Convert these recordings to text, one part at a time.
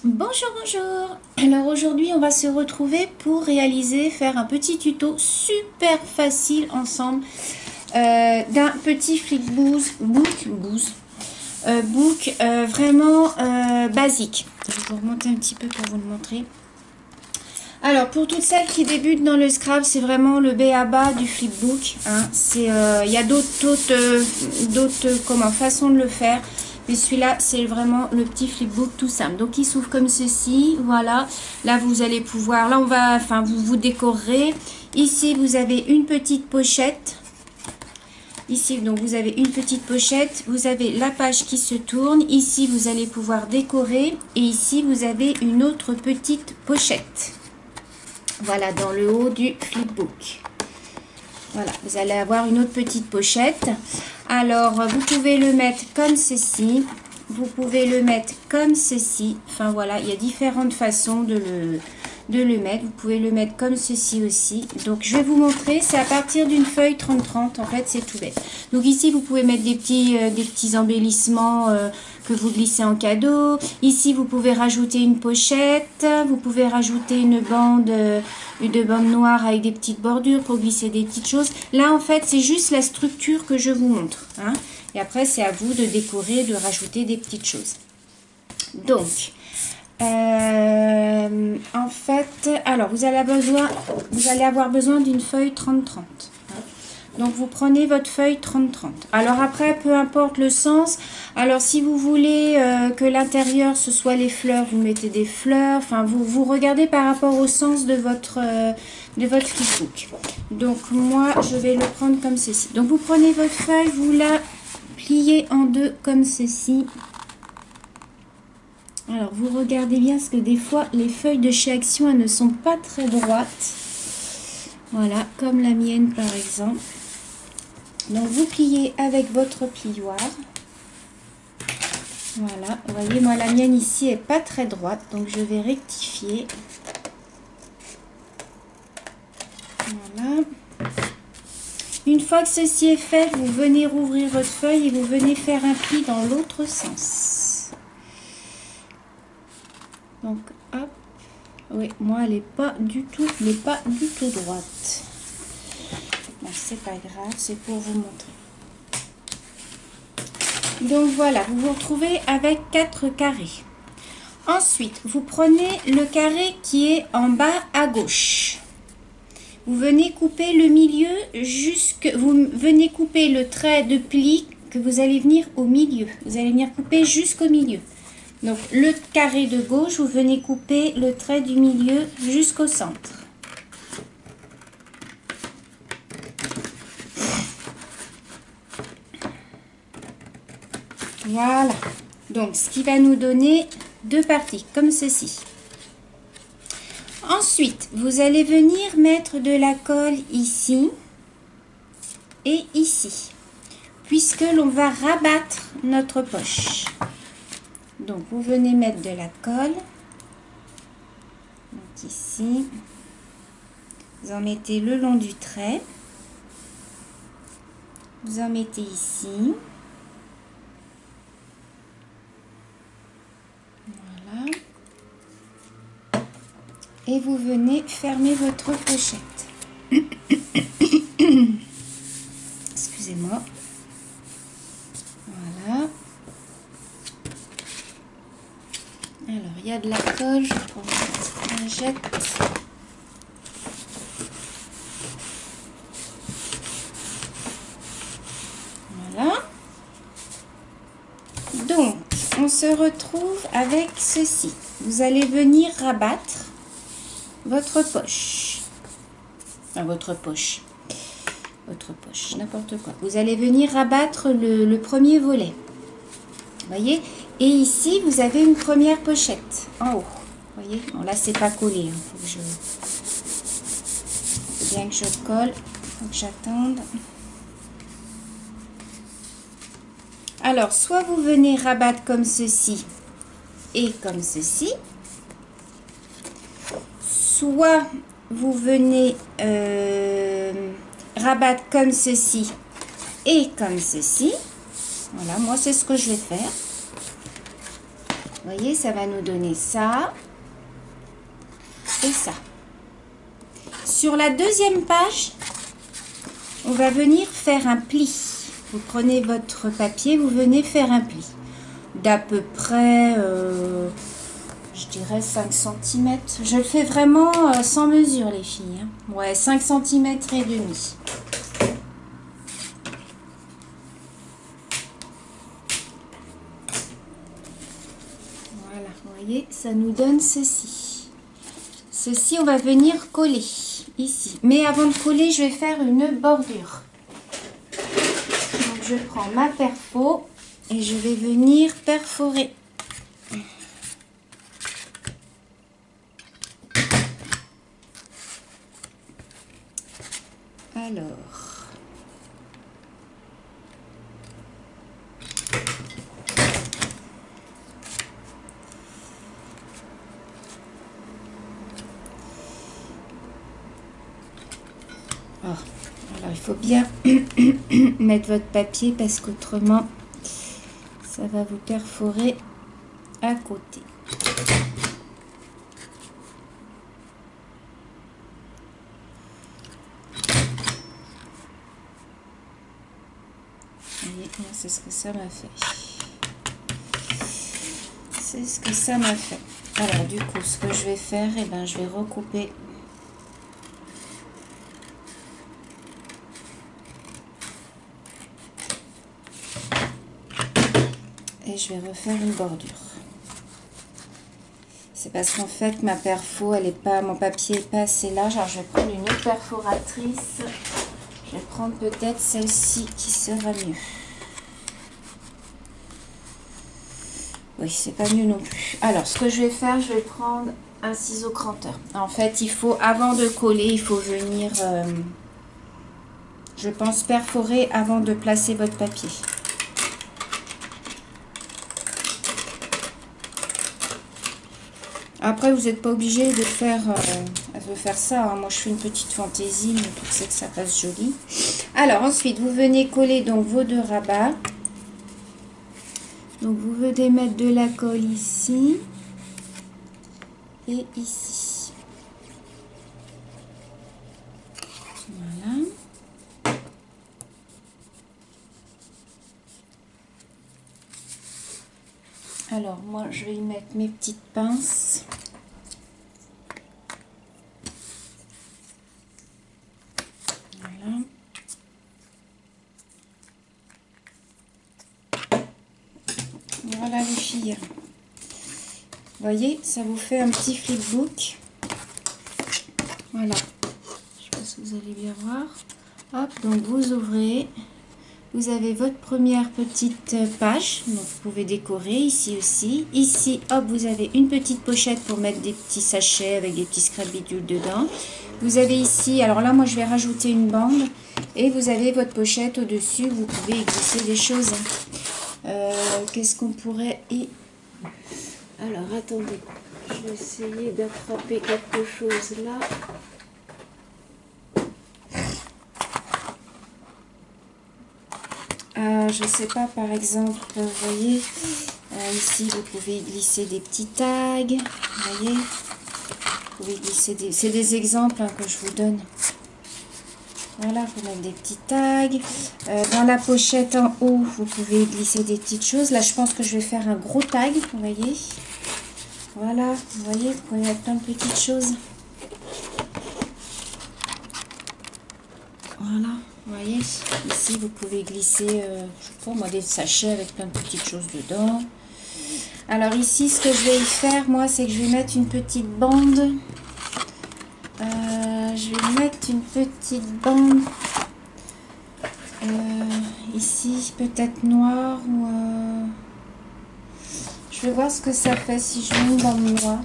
Bonjour, bonjour. Alors aujourd'hui, on va se retrouver pour faire un petit tuto super facile ensemble d'un petit book vraiment basique. Je vais vous remonter un petit peu pour vous le montrer. Alors pour toutes celles qui débutent dans le Scrabble, c'est vraiment le b.a.-ba du flipbook. Hein. Il y a d'autres façons de le faire. Mais celui-là, c'est vraiment le petit flipbook tout simple. Donc, il s'ouvre comme ceci. Voilà. Là, vous allez pouvoir... Là, vous décorerez. Ici, vous avez une petite pochette. Ici, donc, vous avez une petite pochette. Vous avez la page qui se tourne. Ici, vous allez pouvoir décorer. Et ici, vous avez une autre petite pochette. Voilà, dans le haut du flipbook. Voilà, vous allez avoir une autre petite pochette. Alors, vous pouvez le mettre comme ceci. Vous pouvez le mettre comme ceci. Enfin, voilà, il y a différentes façons de le mettre. Vous pouvez le mettre comme ceci aussi. Donc, je vais vous montrer. C'est à partir d'une feuille 30-30. En fait, c'est tout bête. Donc, ici, vous pouvez mettre des petits embellissements que vous glissez en cadeau. Ici, vous pouvez rajouter une pochette. Vous pouvez rajouter une bande noire avec des petites bordures pour glisser des petites choses. Là, en fait, c'est juste la structure que je vous montre. Hein. Et après, c'est à vous de décorer, de rajouter des petites choses. Donc, en fait, alors, vous allez avoir besoin d'une feuille 30-30. Donc, vous prenez votre feuille 30-30. Alors, après, peu importe le sens. Alors, si vous voulez que l'intérieur, ce soit les fleurs, vous mettez des fleurs. Enfin, vous regardez par rapport au sens de votre flipbook. Donc, moi, je vais le prendre comme ceci. Donc, vous prenez votre feuille, vous la pliez en deux comme ceci. Alors, vous regardez bien parce que des fois, les feuilles de chez Action, elles ne sont pas très droites. Voilà, comme la mienne, par exemple. Donc, vous pliez avec votre plioir. Voilà, vous voyez, moi, la mienne ici est pas très droite. Donc, je vais rectifier. Voilà. Une fois que ceci est fait, vous venez rouvrir votre feuille et vous venez faire un pli dans l'autre sens. Donc, hop. Oui, moi, elle n'est pas du tout droite. Bon, c'est pas grave, c'est pour vous montrer. Donc, voilà, vous vous retrouvez avec 4 carrés. Ensuite, vous prenez le carré qui est en bas à gauche. Vous venez couper le milieu vous venez couper le trait de pli que vous allez venir au milieu. Vous allez venir couper jusqu'au milieu. Donc, le carré de gauche, vous venez couper le trait du milieu jusqu'au centre. Voilà. Donc, ce qui va nous donner 2 parties, comme ceci. Ensuite, vous allez venir mettre de la colle ici et ici, puisque l'on va rabattre notre poche. Donc, vous venez mettre de la colle. Donc, ici, vous en mettez le long du trait. Vous en mettez ici. Voilà. Et vous venez fermer votre pochette. Excusez-moi. Voilà. Alors, il y a de la colle. Je prends une petite lingette. Voilà. Donc, on se retrouve avec ceci. Vous allez venir rabattre votre poche. Enfin, votre poche, n'importe quoi. Vous allez venir rabattre le premier volet. Vous voyez? Et ici, vous avez une première pochette en haut. Vous voyez? Bon, là, c'est pas collé. Hein. Faut bien que je colle. Faut que j'attende. Alors, soit vous venez rabattre comme ceci et comme ceci. Soit vous venez rabattre comme ceci et comme ceci. Voilà, moi c'est ce que je vais faire. Vous voyez, ça va nous donner ça et ça. Sur la deuxième page, on va venir faire un pli. Vous prenez votre papier, vous venez faire un pli d'à peu près, je dirais 5 cm. Je le fais vraiment sans mesure, les filles. Hein. Ouais, 5 cm et demi. Voilà, vous voyez, ça nous donne ceci. Ceci, on va venir coller ici. Mais avant de coller, je vais faire une bordure. Donc, je prends ma perfo et je vais venir perforer. Alors, alors il faut bien mettre votre papier parce qu'autrement ça va vous perforer à côté. C'est ce que ça m'a fait. C'est ce que ça m'a fait. Alors du coup, ce que je vais faire, eh ben, je vais recouper. Et je vais refaire une bordure. C'est parce qu'en fait, ma perfo, elle est pas, mon papier n'est pas assez large. Alors je vais prendre une autre perforatrice. Je vais prendre peut-être celle-ci qui sera mieux. Oui, c'est pas mieux non plus. Alors, ce que je vais faire, je vais prendre un ciseau cranteur. En fait, il faut, avant de coller, il faut venir, je pense, perforer avant de placer votre papier. Après, vous n'êtes pas obligé de faire ça. Hein. Moi, je fais une petite fantaisie, mais tout c'est que ça passe joli. Alors, ensuite, vous venez coller donc vos deux rabats. Donc, vous venez mettre de la colle ici et ici. Voilà. Alors, moi, je vais y mettre mes petites pinces. Voilà. Voilà les filles. Vous voyez, ça vous fait un petit flipbook. Voilà. Je sais pas si vous allez bien voir. Hop, donc vous ouvrez. Vous avez votre première petite page. Donc vous pouvez décorer ici aussi. Ici, hop, vous avez une petite pochette pour mettre des petits sachets avec des petits scrap bidules dedans. Vous avez ici, alors là, moi je vais rajouter une bande. Et vous avez votre pochette au-dessus. Vous pouvez y glisser des choses. Qu'est-ce qu'on pourrait y... Alors, attendez. Je vais essayer d'attraper quelque chose là. Je sais pas, par exemple, vous voyez, ici, vous pouvez glisser des petits tags. Vous voyez, vous pouvez glisser des... C'est des exemples hein, que je vous donne. Voilà, vous mettre des petits tags. Dans la pochette en haut, vous pouvez glisser des petites choses. Là, je pense que je vais faire un gros tag, vous voyez. Voilà, vous voyez, vous pouvez mettre plein de petites choses. Voilà, vous voyez, ici, vous pouvez glisser, je sais pas moi, des sachets avec plein de petites choses dedans. Alors ici, ce que je vais y faire, moi, c'est que je vais mettre une petite bande. Je vais mettre une petite bande ici, peut-être noire ou je vais voir ce que ça fait si je mets une bande noire.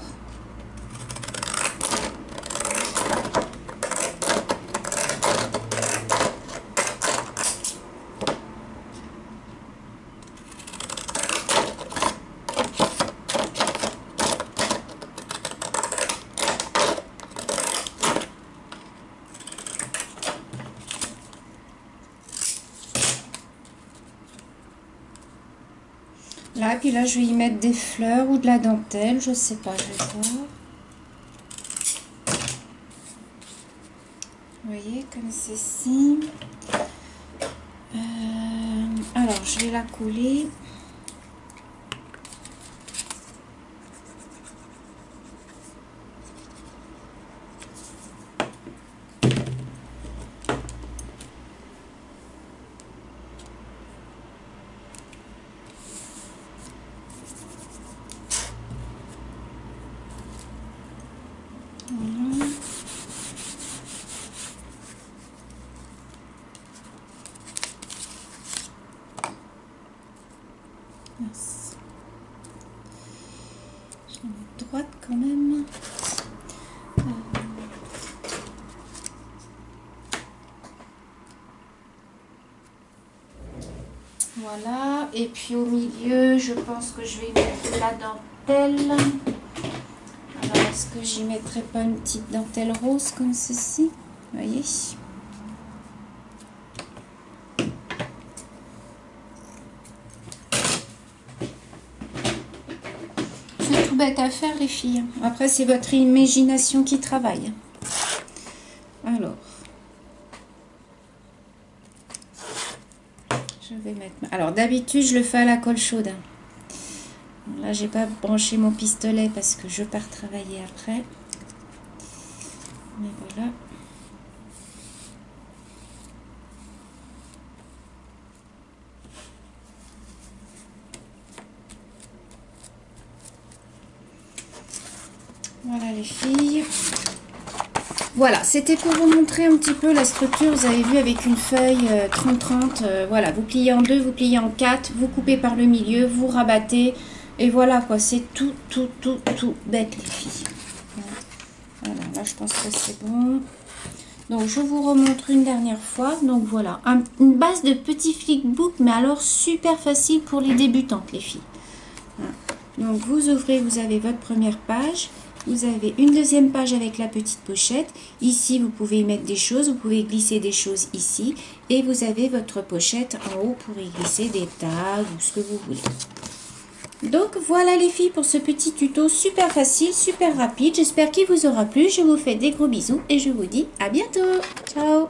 Voilà, puis là je vais y mettre des fleurs ou de la dentelle, je sais pas, je vais voir. Vous voyez, comme ceci. Alors, je vais la coller. Voilà. Mince. Je vais mettre droite quand même. Voilà, et puis au milieu, je pense que je vais mettre de la dentelle. Alors, est-ce que j'y mettrai pas une petite dentelle rose comme ceci? Vous voyez? C'est tout bête à faire, les filles. Après, c'est votre imagination qui travaille. Alors, je vais mettre... Alors, d'habitude, je le fais à la colle chaude. Là, j'ai pas branché mon pistolet parce que je pars travailler après. Mais voilà. Voilà les filles. Voilà, c'était pour vous montrer un petit peu la structure. Vous avez vu avec une feuille 30-30. Voilà, vous pliez en deux, vous pliez en quatre, vous coupez par le milieu, vous rabattez. Et voilà quoi, c'est tout bête les filles. Voilà, là je pense que c'est bon. Donc je vous remontre une dernière fois. Donc voilà, une base de petit flickbook, mais alors super facile pour les débutantes les filles. Voilà. Donc vous ouvrez, vous avez votre première page. Vous avez une deuxième page avec la petite pochette. Ici, vous pouvez y mettre des choses. Vous pouvez glisser des choses ici. Et vous avez votre pochette en haut pour y glisser des tags ou ce que vous voulez. Donc voilà les filles pour ce petit tuto super facile, super rapide. J'espère qu'il vous aura plu. Je vous fais des gros bisous et je vous dis à bientôt. Ciao!